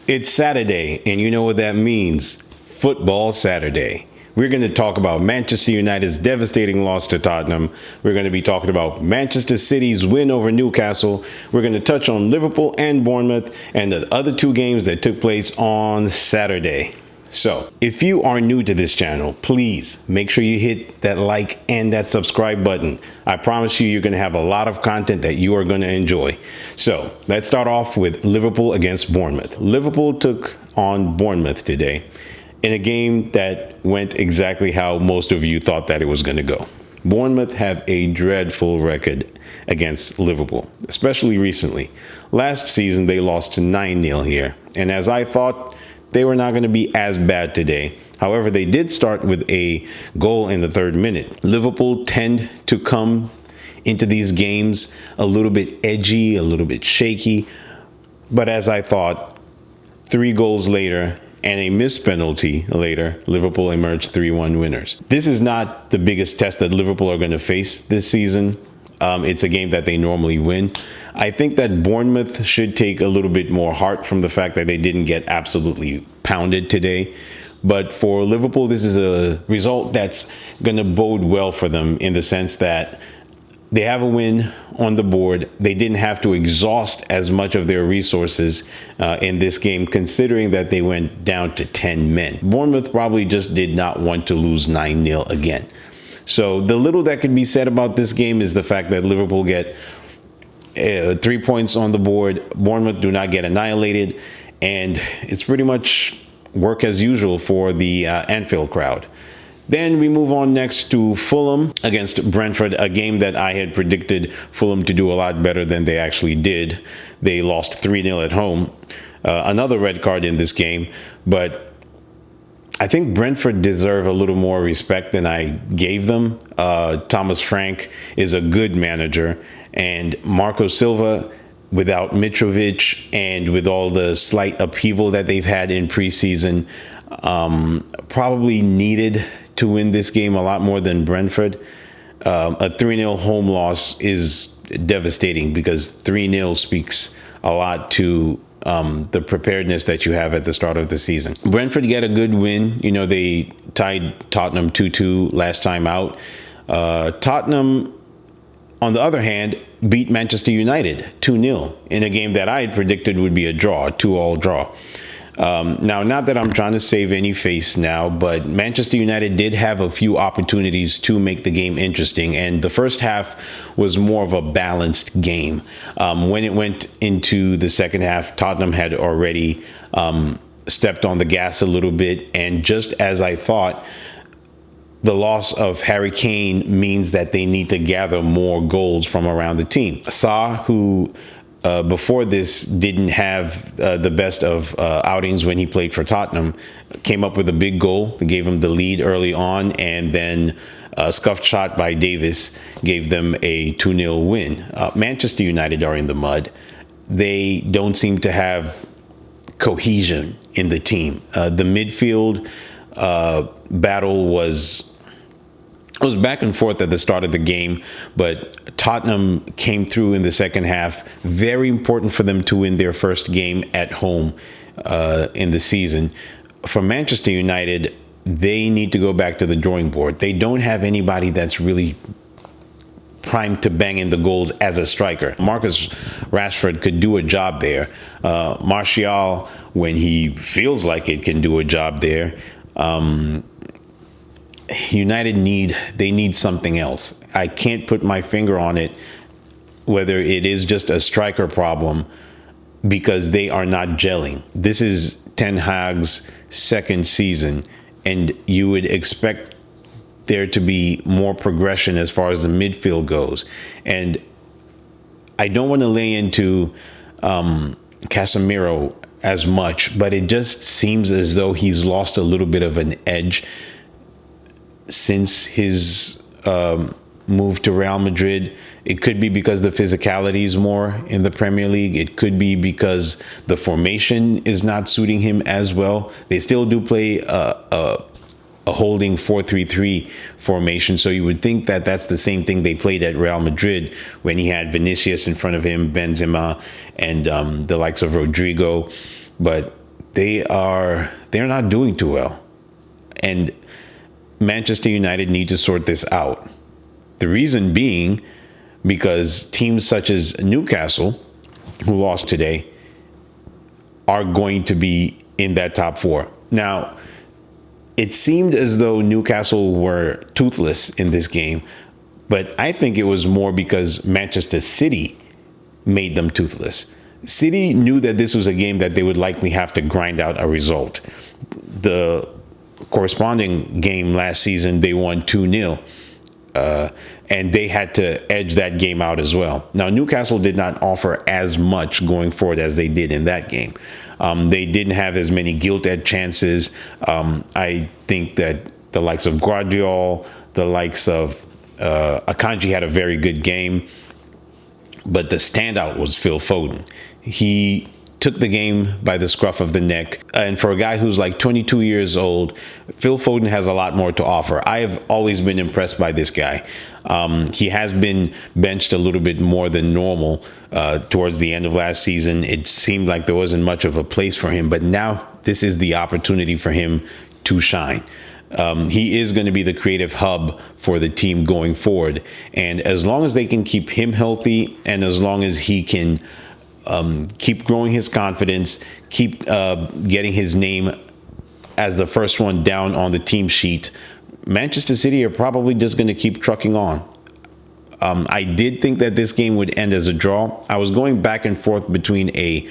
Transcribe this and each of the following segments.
It's Saturday, and you know what that means. Football Saturday. We're going to talk about Manchester United's devastating loss to Tottenham. We're going to be talking about Manchester City's win over Newcastle. We're going to touch on Liverpool and Bournemouth and the other two games that took place on Saturday. So, if you are new to this channel, please make sure you hit that like and that subscribe button. I promise you're going to have a lot of content that you are going to enjoy. So, let's start off with Liverpool against Bournemouth. Liverpool took on Bournemouth today in a game that went exactly how most of you thought that it was going to go. Bournemouth have a dreadful record against Liverpool, especially recently. Last season, they lost 9-0 here, and as I thought, they were not going to be as bad today. However, they did start with a goal in the third minute. Liverpool tend to come into these games a little bit edgy, a little bit shaky. But as I thought, 3 goals later and a missed penalty later, Liverpool emerged 3-1 winners. This is not the biggest test that Liverpool are going to face this season. It's a game that they normally win. I think that Bournemouth should take a little bit more heart from the fact that they didn't get absolutely pounded today. But for Liverpool, this is a result that's going to bode well for them in the sense that they have a win on the board. They didn't have to exhaust as much of their resources in this game, considering that they went down to 10 men. Bournemouth probably just did not want to lose 9-0 again. So the little that could be said about this game is the fact that Liverpool get 3 points on the board. Bournemouth do not get annihilated. And it's pretty much work as usual for the Anfield crowd. Then we move on next to Fulham against Brentford, a game that I had predicted Fulham to do a lot better than they actually did. They lost 3-0 at home. Another red card in this game, but I think Brentford deserve a little more respect than I gave them. Thomas Frank is a good manager, and Marco Silva, without Mitrovic and with all the slight upheaval that they've had in preseason, probably needed to win this game a lot more than Brentford. A 3-0 home loss is devastating because 3-0 speaks a lot to the preparedness that you have at the start of the season. Brentford get a good win. You know, they tied Tottenham 2-2 last time out. Tottenham, on the other hand, beat Manchester United 2-0 in a game that I had predicted would be a draw, a 2-2 draw. Now, not that I'm trying to save any face now, but Manchester United did have a few opportunities to make the game interesting, and the first half was more of a balanced game. When it went into the second half, Tottenham had already stepped on the gas a little bit, and just as I thought, the loss of Harry Kane means that they need to gather more goals from around the team. Sa, who before this didn't have the best of outings when he played for Tottenham, came up with a big goal that gave him the lead early on, and then a scuffed shot by Davis gave them a 2-0 win. Manchester United are in the mud. They don't seem to have cohesion in the team. The midfield battle was back and forth at the start of the game, but Tottenham came through in the second half. Very important for them to win their first game at home in the season. For Manchester United, they need to go back to the drawing board. They don't have anybody that's really primed to bang in the goals as a striker. Marcus Rashford could do a job there. Martial, when he feels like it, can do a job there. United need something else. I can't put my finger on it, whether it is just a striker problem, because they are not gelling. This is Ten Hag's second season, and you would expect there to be more progression as far as the midfield goes. And I don't want to lay into Casemiro as much, but it just seems as though he's lost a little bit of an edge since his move to Real Madrid. It could be because the physicality is more in the Premier League. It could be because the formation is not suiting him as well. They still do play a holding 4-3-3 formation, so you would think that that's the same thing they played at Real Madrid when he had Vinicius in front of him, Benzema, and the likes of Rodrigo. But they're not doing too well. And Manchester United need to sort this out. The reason being because teams such as Newcastle, who lost today, are going to be in that top four. Now, it seemed as though Newcastle were toothless in this game, but I think it was more because Manchester City made them toothless. City knew that this was a game that they would likely have to grind out a result. The corresponding game last season, they won 2-0. And they had to edge that game out as well. Now, Newcastle did not offer as much going forward as they did in that game. They didn't have as many gilt-edged chances. I think that the likes of Guardiola, the likes of Akanji had a very good game. But the standout was Phil Foden. He took the game by the scruff of the neck. And for a guy who's like 22 years old, Phil Foden has a lot more to offer. I have always been impressed by this guy. He has been benched a little bit more than normal towards the end of last season. It seemed like there wasn't much of a place for him, but now this is the opportunity for him to shine. He is going to be the creative hub for the team going forward. And as long as they can keep him healthy, and as long as he can keep growing his confidence, keep getting his name as the first one down on the team sheet, Manchester City are probably just going to keep trucking on. I did think that this game would end as a draw. I was going back and forth between a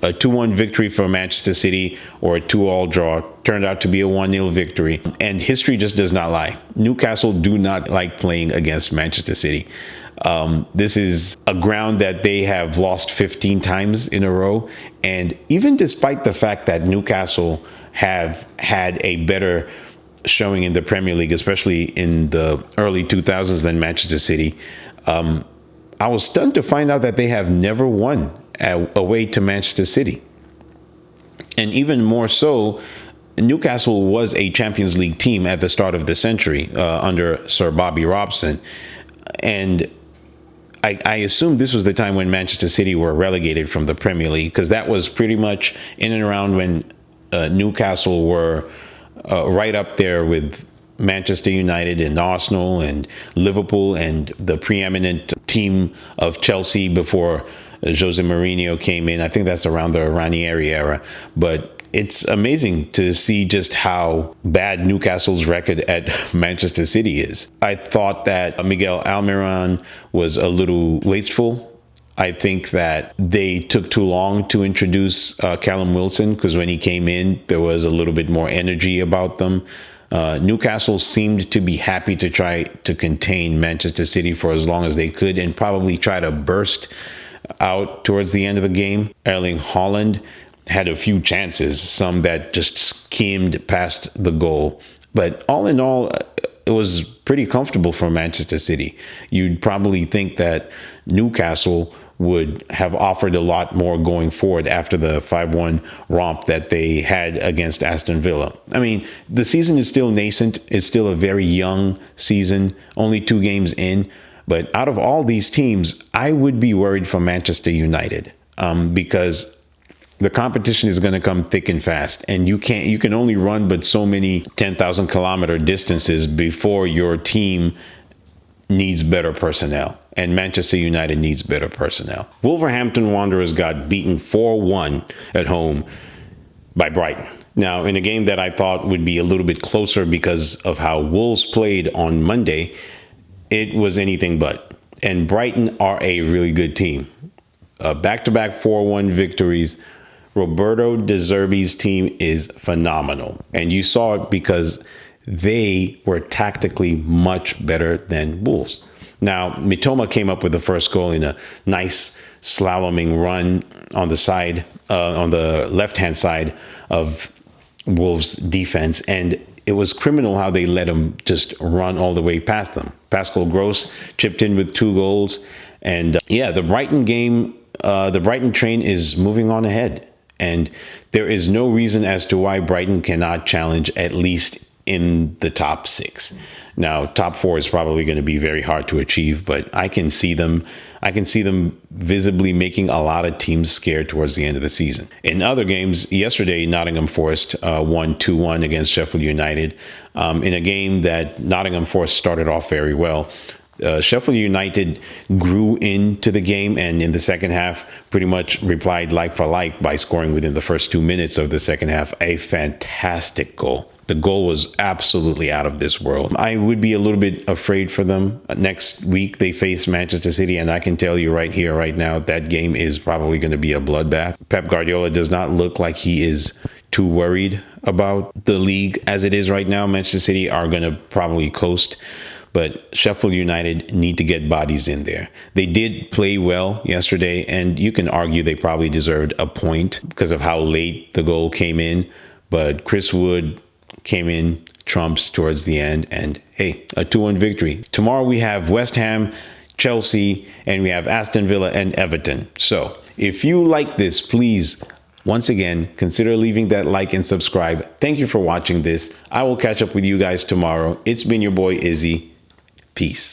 2-1 victory for Manchester City or a 2-2 draw. Turned out to be a 1-0 victory. And history just does not lie. Newcastle do not like playing against Manchester City. This is a ground that they have lost 15 times in a row. And even despite the fact that Newcastle have had a better showing in the Premier League, especially in the early 2000s than Manchester City, I was stunned to find out that they have never won away to Manchester City. And even more so, Newcastle was a Champions League team at the start of the century under Sir Bobby Robson. And I assume this was the time when Manchester City were relegated from the Premier League, because that was pretty much in and around when Newcastle were right up there with Manchester United and Arsenal and Liverpool and the preeminent team of Chelsea before Jose Mourinho came in. I think that's around the Ranieri era. But it's amazing to see just how bad Newcastle's record at Manchester City is. I thought that Miguel Almiron was a little wasteful. I think that they took too long to introduce Callum Wilson, because when he came in, there was a little bit more energy about them. Newcastle seemed to be happy to try to contain Manchester City for as long as they could and probably try to burst out towards the end of the game. Erling Haaland had a few chances, some that just skimmed past the goal. But all in all, it was pretty comfortable for Manchester City. You'd probably think that Newcastle would have offered a lot more going forward after the 5-1 romp that they had against Aston Villa. I mean, the season is still nascent. It's still a very young season, only 2 games in. But out of all these teams, I would be worried for Manchester United because the competition is going to come thick and fast, and you can only run but so many 10,000 kilometer distances before your team needs better personnel, and Manchester United needs better personnel. Wolverhampton Wanderers got beaten 4-1 at home by Brighton. Now, in a game that I thought would be a little bit closer because of how Wolves played on Monday, it was anything but. And Brighton are a really good team. Back-to-back 4-1 victories. Roberto De Zerbi's team is phenomenal. And you saw it because they were tactically much better than Wolves. Now, Mitoma came up with the first goal in a nice slaloming run on the side, on the left-hand side of Wolves' defense. And it was criminal how they let him just run all the way past them. Pascal Gross chipped in with 2 goals. And the Brighton game, the Brighton train is moving on ahead. And there is no reason as to why Brighton cannot challenge at least in the top 6. Now, top four is probably going to be very hard to achieve, but I can see them visibly making a lot of teams scared towards the end of the season. In other games, yesterday, Nottingham Forest won 2-1 against Sheffield United in a game that Nottingham Forest started off very well. Sheffield United grew into the game, and in the second half pretty much replied like for like by scoring within the first 2 minutes of the second half a fantastic goal. The goal was absolutely out of this world. I would be a little bit afraid for them. Next week, they face Manchester City, and I can tell you right here, right now, that game is probably going to be a bloodbath. Pep Guardiola does not look like he is too worried about the league as it is right now. Manchester City are going to probably coast, but Sheffield United need to get bodies in there. They did play well yesterday, and you can argue they probably deserved a point because of how late the goal came in. But Chris Wood came in trumps towards the end, and hey, a 2-1 victory. Tomorrow we have West Ham, Chelsea, and we have Aston Villa and Everton. So if you like this, please, once again, consider leaving that like and subscribe. Thank you for watching this. I will catch up with you guys tomorrow. It's been your boy Izzy. Peace.